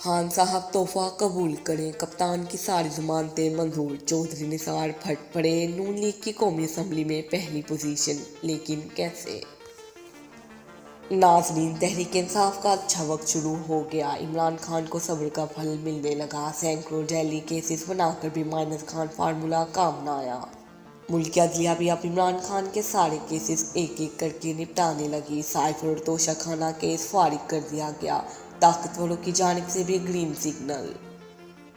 खान साहब तोहफा कबूल करें, कप्तान की सारी जमानतें मंजूर। चौधरी निसार फट पड़े, नून लीग की कौमी असम्बली में पहली पोजीशन, लेकिन कैसे? नाजरीन, तहरीक इंसाफ का अच्छा वक्त शुरू हो गया। इमरान खान को सब्र का फल मिलने लगा। सैकड़ों जेली केसेस बनाकर भी माइनस खान फार्मूला काम न आया। मुल्क अदलिया भी अब इमरान खान के सारे केसेस एक एक करके निपटाने लगी। साइफर और तोशाखाना केस फारिग कर दिया गया। ताकतवरों की जानिब से भी ग्रीन सिग्नल।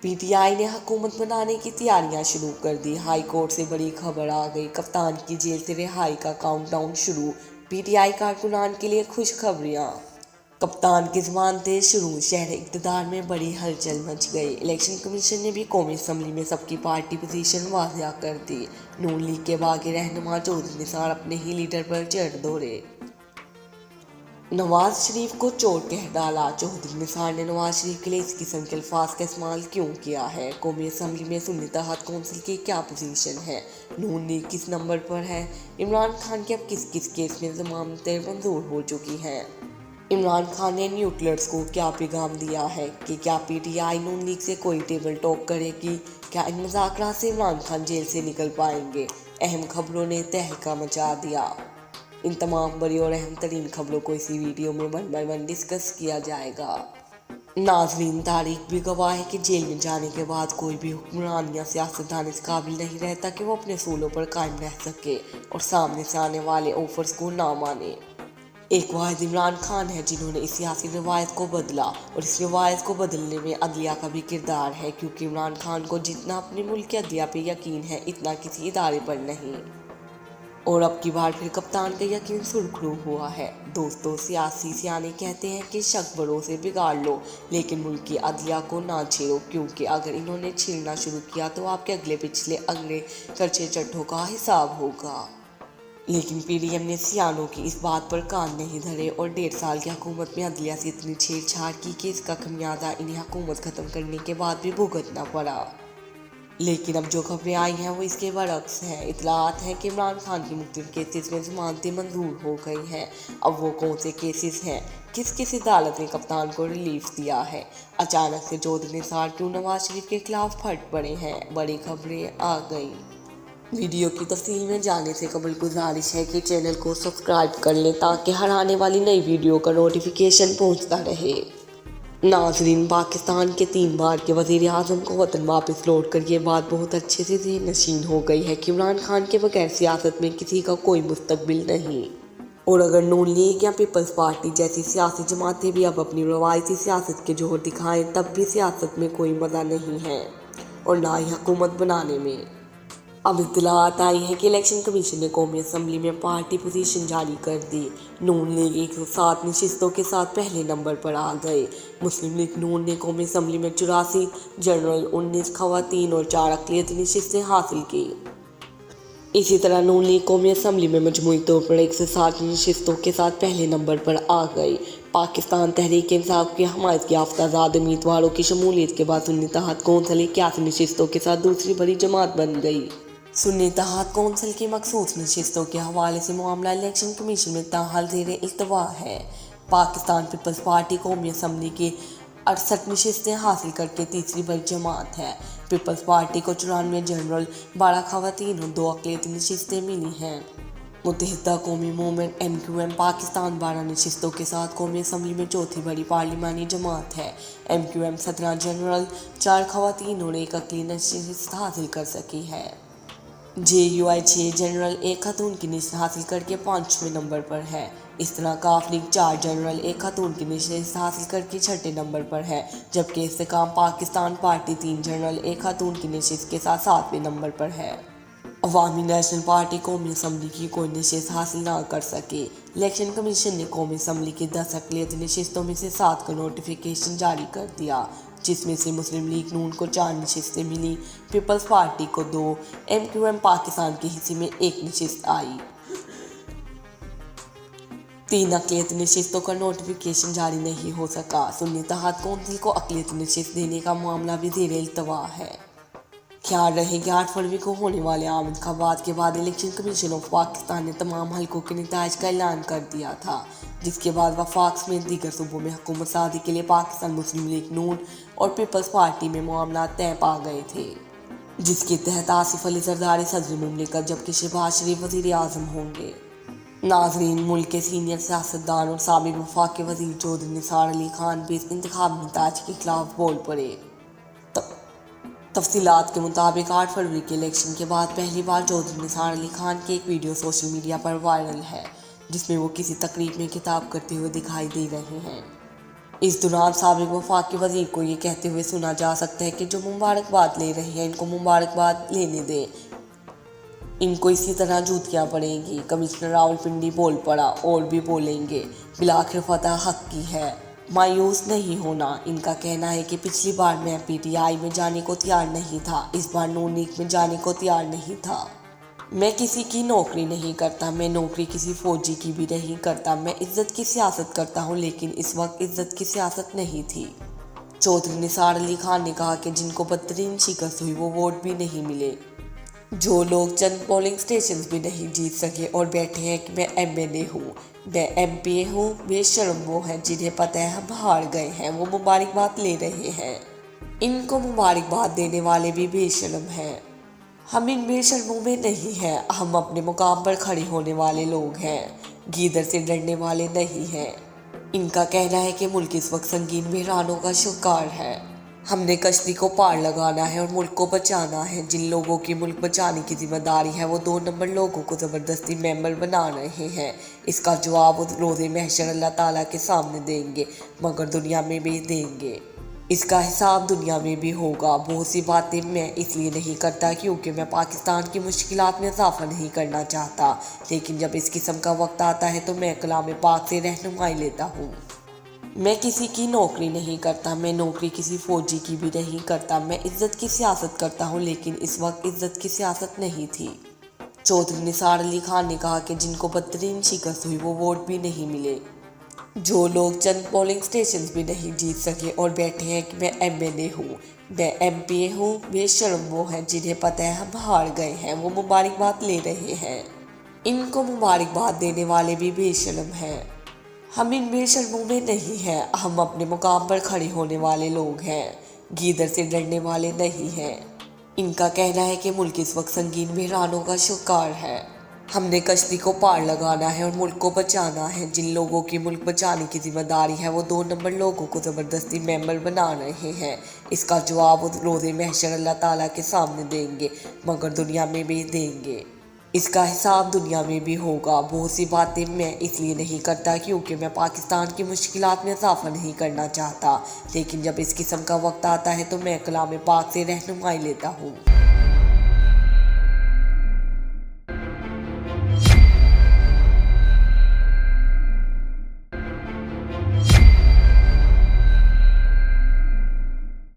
पीटीआई ने हुकूमत बनाने की तैयारियां शुरू कर दी। हाई कोर्ट से बड़ी खबर आ गई, कप्तान की जेल से रिहाई का काउंटडाउन शुरू। पीटीआई कारकुनान के लिए खुशखबरियां। कप्तान की जमानतें शुरू, शहर इक़्तिदार में बड़ी हलचल मच गई। इलेक्शन कमीशन ने भी कौमी असम्बली में सबकी पार्टी पोजीशन वाज़िया कर दी। नून लीग के बागी रहनुमा चौधरी निसार अपने ही लीडर पर चढ़ दौड़े। नवाज शरीफ को चोर कह डाला, चौधरी निसार ने नवाज शरीफ के लिए इस किस्म के अल्फाज का इस्तेमाल क्यों किया है? कौमी असम्बली में सुन्नी तहत कौंसिल की क्या पोजीशन है? नून लीग किस नंबर पर है? इमरान खान की अब किस किस केस में जमानतें मंजूर हो चुकी हैं? इमरान खान ने न्यूट्रल्स को क्या पैगाम दिया है कि क्या पीटीआई नून लीग से कोई टेबल टॉक करेगी? क्या इन मुज़ाकरात से इमरान खान जेल से निकल पाएंगे? अहम खबरों ने तहलका मचा दिया। इन तमाम बड़ी और अहम तरीन खबरों को इसी वीडियो में 1 बाय 1 डिस्कस किया जाएगा। नाजरीन, तारीख भी गवाह है कि जेल में जाने के बाद कोई भी हुक्मरान या सियासतदान इस काबिल नहीं रहता कि वो अपने असूलों पर कायम रह सके और सामने से आने वाले ऑफर्स को ना माने। एक वाहिद इमरान खान है जिन्होंने इस सियासी रवायत को बदला, और इस रवायत को बदलने में अदलिया का भी किरदार है, क्योंकि इमरान खान को जितना अपने मुल्क की अदलिया पे यकीन है, इतना किसी इदारे पर नहीं। और अब की बार फिर कप्तान का यकीन सुरखरू हुआ है। दोस्तों, सियासी सियाने कहते हैं कि शक बड़ों से बिगाड़ लो, लेकिन मुल्क की अदलिया को ना छेड़ो, क्योंकि अगर इन्होंने छेड़ना शुरू किया तो आपके अगले पिछले अगले खर्चे चट्टों का हिसाब होगा। लेकिन पीडीएम ने सियानों की इस बात पर कान नहीं धरे और 1.5 साल की हुकूमत में अदलिया से इतनी छेड़छाड़ की कि इसका खमियाजा इन्हें हुकूमत खत्म करने के बाद भी भुगतना पड़ा। लेकिन अब जो खबरें आई हैं वो इसके बरक्स हैं। इतलात हैं कि इमरान खान की मुख्तलिफ केसेस में जमानतें मंजूर हो गई हैं। अब वो कौन से केसेस हैं? किस किस अदालत ने कप्तान को रिलीफ दिया है? अचानक से चौधरी निसार क्यों नवाज शरीफ के खिलाफ फट पड़े हैं? बड़ी खबरें आ गई। वीडियो की तफसील में जाने से कबल गुजारिश है कि चैनल को सब्सक्राइब कर लें ताकि हर आने वाली नई वीडियो का नोटिफिकेशन पहुँचता रहे। नाजरीन, पाकिस्तान के 3 बार के वज़ीर आज़म को वतन वापस लौट कर ये बात बहुत अच्छे से ज़हन नशीन हो गई है कि इमरान खान के बगैर सियासत में किसी का कोई मुस्तकबिल नहीं। और अगर नून लीग या पीपल्स पार्टी जैसी सियासी जमातें भी अब अपनी रवायती सियासत के जोहर दिखाएं, तब भी सियासत में कोई मज़ा नहीं है और ना ही हुकूमत बनाने में। अब इत्तलात आई है कि इलेक्शन कमीशन ने कौमी असम्बली में पार्टी पोजीशन जारी कर दी। नून लीग 107 नशिस्तों के साथ पहले नंबर पर आ गए। मुस्लिम लीग नून ने कौमी असम्बली में 84, जनरल 19 खवातीन और 4 अक़लियती नशिस्तें हासिल की। इसी तरह नून लीग कौमी असम्बली में मजमूई तौर पर 160 नशिस्तों के साथ पहले नंबर पर आ गई। पाकिस्तान तहरीक इंसाफ की हमायत की याफ्ताज़ाद उम्मीदवारों की शमूलियत के बाद सुन्नी तहत कौंसिल 81 नशिस्तों के साथ दूसरी बड़ी जमात बन गई। सुन्नी तहत कौंसिल की मखसूस नशिस्तों के हवाले से मामला इलेक्शन कमीशन में ताहाल ज़ेर इल्तवा है। पाकिस्तान पीपल्स पार्टी कौमी असम्बली की 68 नशिस्तें हासिल करके तीसरी बड़ी जमात है। पीपल्स पार्टी को 94 जनरल, 12 खवातीन और 2 अक़लियती नशिस्तें मिली हैं। मुत्तहिदा कौमी मूवमेंट MQM पाकिस्तान 12 नशिस्तों के साथ कौमी असम्बली में चौथी बड़ी पार्लिमानी जमात है। MQM 17 जनरल, 4 खवातीन और 1 अक़लियती नशिस्त हासिल कर सकी है। JUI 6 जनरल, 1 खातून की नशिस्त हासिल करके 5वें नंबर पर है। इस तरह काफ लीग 4 जनरल, 1 खातून की नशिस्त हासिल करके 6ठे नंबर पर है, जबकि इस्तेकाम पाकिस्तान पार्टी 3 जनरल, 1 खातून की नशिस्त के साथ 7वें नंबर पर है। अवामी नेशनल पार्टी कौमी असम्बली की कोई नशिस्त हासिल ना कर सके। इलेक्शन कमीशन ने कौमी असम्बली की 10 अक़लियती नशिस्तों में से 7 का नोटिफिकेशन जारी कर दिया, जिसमें से मुस्लिम लीग नून को 4 नशिस्तें मिली, पीपल्स पार्टी को 2, MQM पाकिस्तान के हिस्से में 1 नशिस्त आई। 3 अक़लियती नशिस्तों का नोटिफिकेशन जारी नहीं हो सका। सुन्नी तहत कौंसिल को अक़लियती नशिस्त देने का मामला भी ज़ेर इल्तवा है। ख्याल रहे कि 8 फरवरी को होने वाले आम इंतखाबात के बाद इलेक्शन कमीशन ऑफ पाकिस्तान ने तमाम हलकों के नताइज का ऐलान कर दिया था। जिस के बाद वफाक समेत दीगर सूबों में हुकूमत साजी के लिए पाकिस्तान मुस्लिम लीग नून और पीपल्स पार्टी में मामला तय पा गए थे, जिसके तहत आसिफ अली जरदारी सदर मुमलिकत जबकि शहबाज शरीफ वज़ीर आज़म होंगे। नाजरीन, मुल्क के सीनियर सियासतदान और साबिक वफाकी वज़ीर चौधरी निसार अली खान भी इस इंतखाब नताज के खिलाफ बोल पड़े। तफसीलात के मुताबिक 8 फरवरी के इलेक्शन के बाद पहली बार चौधरी निसार अली खान की एक वीडियो सोशल मीडिया पर वायरल है, जिसमें वो किसी तकरीब में खिताब करते हुए दिखाई दे रहे हैं। इस दौरान साबिक वफाकी वज़ीर को ये कहते हुए सुना जा सकता है कि जो मुबारकबाद ले रहे हैं इनको मुबारकबाद लेने दें, इनको इसी तरह जूतियाँ पड़ेंगी। कमिश्नर रावलपिंडी बोल पड़ा और भी बोलेंगे, बिलाखिर फतह हक की है, मायूस नहीं होना। इनका कहना है कि पिछली बार मैं पीटीआई में जाने को तैयार नहीं था, इस बार नून लीग में जाने को तैयार नहीं था। मैं किसी की नौकरी नहीं करता, मैं नौकरी किसी फौजी की भी नहीं करता, मैं इज्जत की सियासत करता हूँ, लेकिन इस वक्त इज्जत की सियासत नहीं थी। चौधरी निसार अली खान ने कहा कि जिनको बदतरीन शिकस्त हुई वो वोट भी नहीं मिले, जो लोग चंद पोलिंग स्टेशन भी नहीं जीत सके और बैठे हैं कि मैं एमएलए हूँ, मैं एमपीए हूँ, बेशर्म वो हैं जिन्हें पता है हम हार गए हैं, वो मुबारकबाद ले रहे हैं। इनको मुबारकबाद देने वाले भी बेशर्म हैं। हम इन बेशर्मों में नहीं हैं, हम अपने मुकाम पर खड़े होने वाले लोग हैं, गीदड़ से डरने वाले नहीं हैं। इनका कहना है कि मुल्क इस वक्त संगीन बहरानों का शिकार है, हमने कश्ती को पार लगाना है और मुल्क को बचाना है। जिन लोगों की मुल्क बचाने की जिम्मेदारी है वो 2 नंबर लोगों को ज़बरदस्ती मेंबर बना रहे हैं। इसका जवाब रोज़े महशर अल्लाह ताला के सामने देंगे, मगर दुनिया में भी देंगे। इसका हिसाब दुनिया में भी होगा। बहुत सी बातें मैं इसलिए नहीं करता क्योंकि मैं पाकिस्तान की मुश्किलात में इजाफा नहीं करना चाहता, लेकिन जब इस किस्म का वक्त आता है तो मैं कलाम पाक से रहनुमाई लेता हूँ। मैं किसी की नौकरी नहीं करता, मैं नौकरी किसी फौजी की भी नहीं करता, मैं इज्जत की सियासत करता हूँ, लेकिन इस वक्त इज्जत की सियासत नहीं थी। चौधरी निसार अली खान ने कहा कि जिनको बदतरीन शिकस्त हुई वो वोट भी नहीं मिले, जो लोग चंद पोलिंग स्टेशन भी नहीं जीत सके और बैठे हैं कि मैं एमएलए हूँ, मैं एमपीए हूँ, बेशर्म वो हैं जिन्हें पता है हम हार गए हैं, वो मुबारकबाद ले रहे हैं। इनको मुबारकबाद देने वाले भी बेशर्म हैं। हम इन बेशर्मों में नहीं हैं, हम अपने मुकाम पर खड़े होने वाले लोग हैं, गीदड़ से डरने वाले नहीं हैं। इनका कहना है कि मुल्क इस वक्त संगीन बहरानों का शिकार है, हमने कश्ती को पार लगाना है और मुल्क को बचाना है। जिन लोगों की मुल्क बचाने की जिम्मेदारी है वो 2 नंबर लोगों को ज़बरदस्ती मेंबर बना रहे हैं। इसका जवाब रोज़े महशर अल्लाह ताला के सामने देंगे, मगर दुनिया में भी देंगे। इसका हिसाब दुनिया में भी होगा। बहुत सी बातें मैं इसलिए नहीं करता क्योंकि मैं पाकिस्तान की मुश्किलात में इजाफा नहीं करना चाहता, लेकिन जब इस किस्म का वक्त आता है तो मैं कलाम पाक से रहनुमाई लेता हूँ।